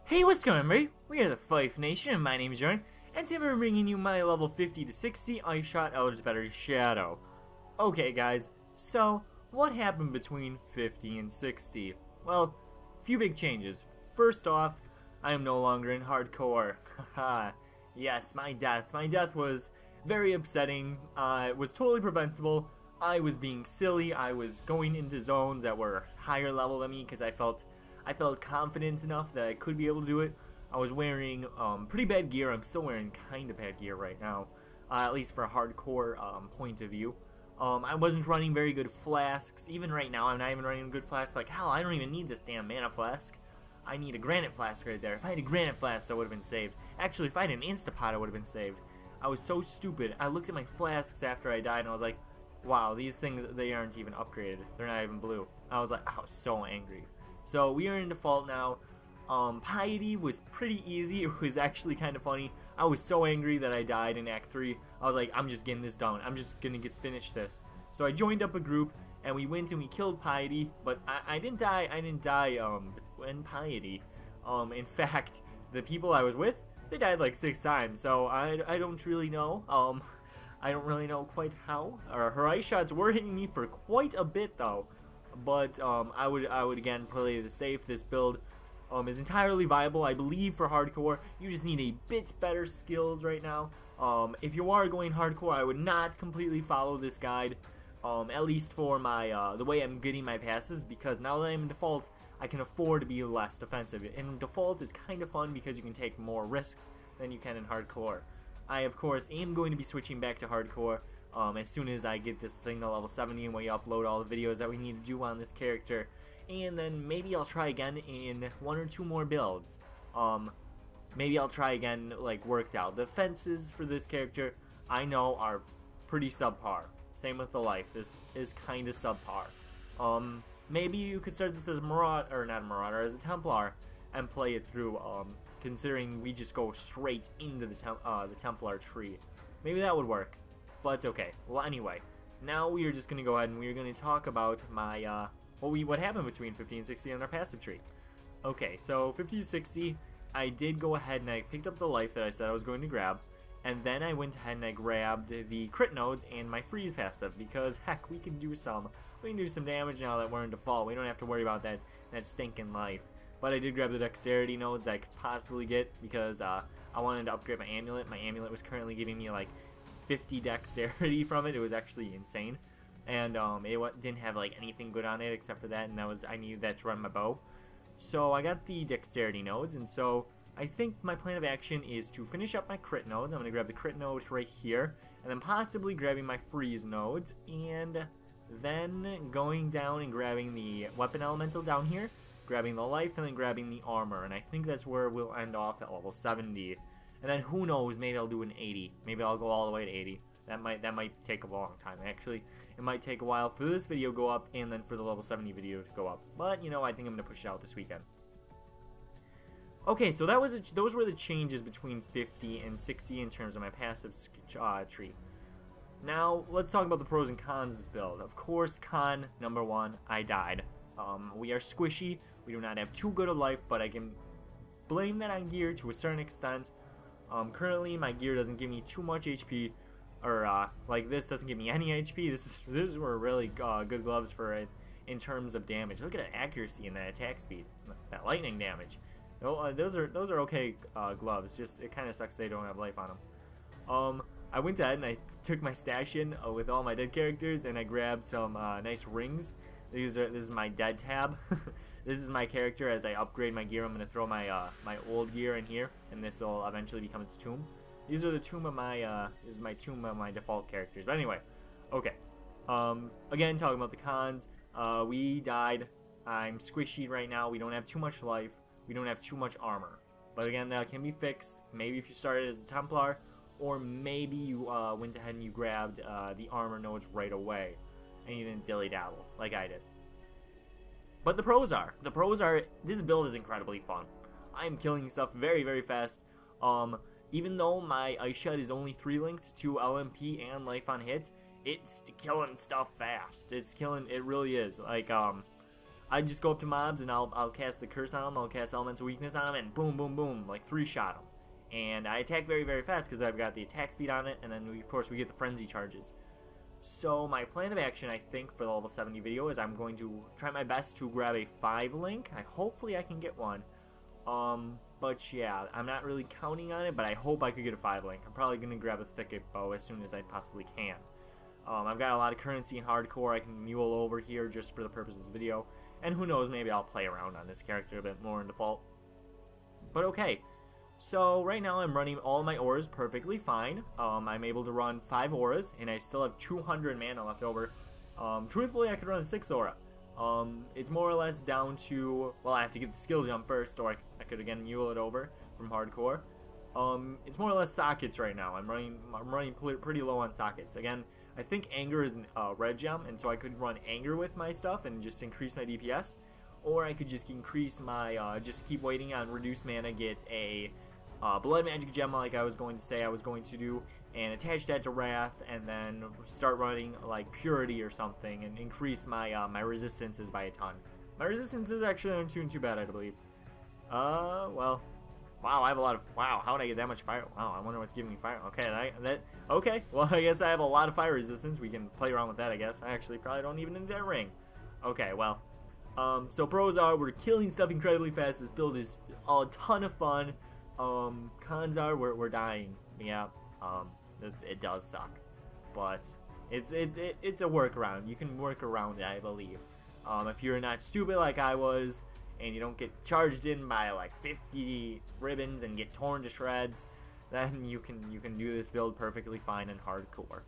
Hey, what's going on, everybody? We are the Fife Nation, and my name is Jordan, and today we're bringing you my level 50 to 60 Ice Shot Eldritch Better Shadow. Okay, guys, so what happened between 50 and 60? Well, a few big changes. First off, I am no longer in hardcore. Haha. Yes, my death. My death was very upsetting. It was totally preventable. I was being silly. I was going into zones that were higher level than me because I felt confident enough that I could be able to do it. I was wearing pretty bad gear. I'm still wearing kind of bad gear right now, at least for a hardcore point of view. I wasn't running very good flasks. Even right now, I'm not even running a good flask. Like, hell, I don't even need this damn mana flask. I need a granite flask right there. If I had a granite flask, that would have been saved. Actually, if I had an Instapot, it would have been saved. I was so stupid. I looked at my flasks after I died, and I was like, wow, these things, they aren't even upgraded. They're not even blue. I was like, so angry. So we are in default now. Piety was pretty easy. It was actually kind of funny. I was so angry that I died in Act 3. I was like, I'm just getting this done. I'm just gonna finish this. So I joined up a group and we went and we killed Piety, but I didn't die. I didn't die in Piety. In fact, the people I was with, they died like 6 times. So I don't really know. I don't really know quite how. Her ice shots were hitting me for quite a bit though. But I would again play this safe. This build is entirely viable, I believe, for hardcore. You just need a bit better skills right now. If you are going hardcore, I would not completely follow this guide, at least for my the way I'm getting my passes, because now that I'm in default, I can afford to be less defensive. In default, it's kind of fun because you can take more risks than you can in hardcore. I, of course, am going to be switching back to hardcore as soon as I get this thing to level 70 and we upload all the videos that we need to do on this character. And then maybe I'll try again in 1 or 2 more builds. Maybe I'll try again, like, worked out. The fences for this character, I know, are pretty subpar. Same with the life, is kind of subpar. Maybe you could start this as a Marauder, or not a Marauder, as a Templar, and play it through, considering we just go straight into the Templar tree. Maybe that would work. But okay, well anyway, now we are just going to go ahead and we are going to talk about my, what happened between 50 and 60 on our passive tree. Okay, so 50 to 60, I did go ahead and I picked up the life that I said I was going to grab, and then I went ahead and I grabbed the crit nodes and my freeze passive, because heck, we can do some damage now that we're in default. We don't have to worry about that stinking life. But I did grab the dexterity nodes I could possibly get, because I wanted to upgrade my amulet. My amulet was currently giving me like 50 dexterity from it. It was actually insane, and it didn't have like anything good on it except for that, and I needed that to run my bow. So I got the dexterity nodes, and so I think my plan of action is to finish up my crit nodes. I'm gonna grab the crit node right here, and then possibly grabbing my freeze nodes, and then going down and grabbing the weapon elemental down here, grabbing the life, and then grabbing the armor. And I think that's where we'll end off at level 70. And then who knows, maybe I'll do an 80. Maybe I'll go all the way to 80. That might take a long time. Actually, it might take a while for this video to go up and then for the level 70 video to go up. But, you know, I think I'm going to push it out this weekend. Okay, so those were the changes between 50 and 60 in terms of my passive tree. Now, let's talk about the pros and cons of this build. Of course, con number 1, I died. We are squishy. We do not have too good a life, but I can blame that on gear to a certain extent. Currently my gear doesn't give me too much HP, or like this doesn't give me any HP. This were really good gloves for it in terms of damage. Look at that accuracy and that attack speed, that lightning damage. Those are okay gloves. Just it kind of sucks they don't have life on them. I went ahead and I took my stash in with all my dead characters, and I grabbed some nice rings. This is my dead tab. This is my character. As I upgrade my gear, I'm going to throw my my old gear in here, and this will eventually become its tomb. These are the tomb of my this is my tomb of my default characters. But anyway, okay. Again, talking about the cons, we died. I'm squishy right now. We don't have too much life. We don't have too much armor. But again, that can be fixed. Maybe if you started as a Templar, or maybe you went ahead and you grabbed the armor nodes right away, and you didn't dilly-dabble like I did. But the pros are, this build is incredibly fun. I am killing stuff very, very fast. Even though my Ice Shot is only 3 linked to LMP and Life on Hit, it's killing stuff fast. It really is. Like, I just go up to mobs and I'll cast the curse on them, I'll cast elemental weakness on them, and boom, boom, boom, like 3-shot them. And I attack very, very fast because I've got the attack speed on it, and then of course we get the frenzy charges. So my plan of action, I think, for the level 70 video is I'm going to try my best to grab a 5 link. Hopefully I can get one. But yeah, I'm not really counting on it, but I hope I could get a 5 link. I'm probably going to grab a thicket bow as soon as I possibly can. I've got a lot of currency in hardcore I can mule over here just for the purpose of this video. And who knows, maybe I'll play around on this character a bit more in default. But okay, so right now I'm running all my auras perfectly fine. I'm able to run 5 auras, and I still have 200 mana left over. Truthfully, I could run 6 aura. It's more or less down to, well, I have to get the skill jump first, or I could again mule it over from hardcore. It's more or less sockets right now. I'm running pretty low on sockets. Again, I think anger is a red gem, and so I could run anger with my stuff and just increase my DPS, or I could just increase my just keep waiting on reduced mana, get a blood magic gem like I was going to say I was going to do, and attach that to wrath, and then start running like purity or something and increase my my resistances by a ton. My resistance is actually not too bad, I believe. Well, wow, I have a lot of, wow, how did I get that much fire? Wow, I wonder what's giving me fire. Okay, okay, well, I guess I have a lot of fire resistance. We can play around with that, I guess. I actually probably don't even need that ring. Okay, well, so pros are we're killing stuff incredibly fast. This build is a ton of fun. Cons are we're dying. Yeah, it does suck, but it's a workaround. You can work around it, I believe. If you're not stupid like I was, and you don't get charged in by like 50 ribbons and get torn to shreds, then you can do this build perfectly fine in hardcore.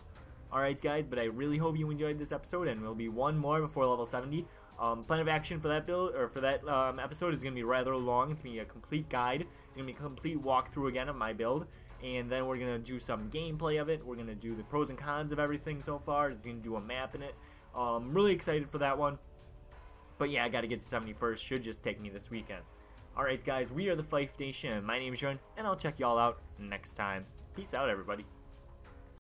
Alright guys, but I really hope you enjoyed this episode, and there'll be one more before level 70. Plan of action for that build, or for that episode, is going to be rather long. It's going to be a complete guide. It's going to be a complete walkthrough again of my build, and then we're going to do some gameplay of it. We're going to do the pros and cons of everything so far. We're going to do a map in it. I'm really excited for that one. But yeah, I got to get to 70 first. Should just take me this weekend. Alright guys, we are the Fife Nation. My name is Jordan, and I'll check y'all out next time. Peace out, everybody.